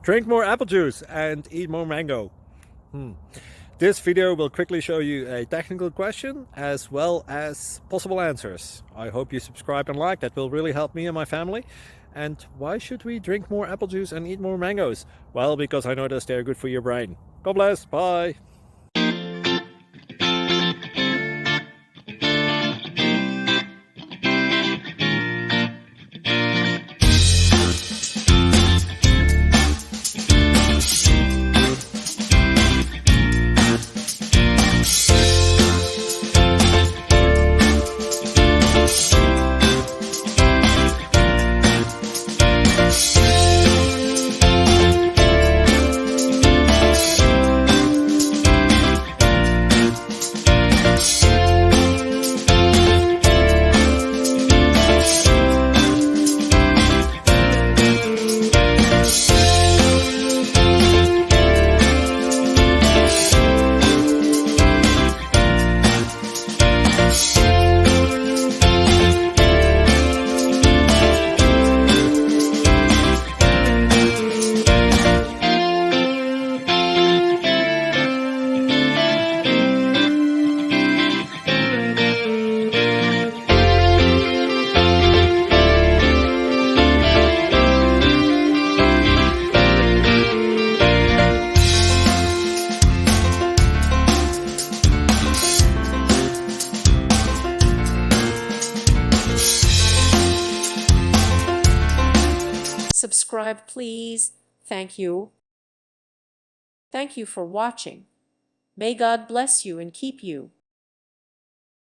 Drink more apple juice and eat more mango. This video will quickly show you a technical question as well as possible answers. I hope you subscribe and like, that will really help me and my family. And why should we drink more apple juice and eat more mangoes? Well, because I noticed they're good for your brain. God bless, bye! Subscribe, please. Thank you. Thank you for watching. May God bless you and keep you.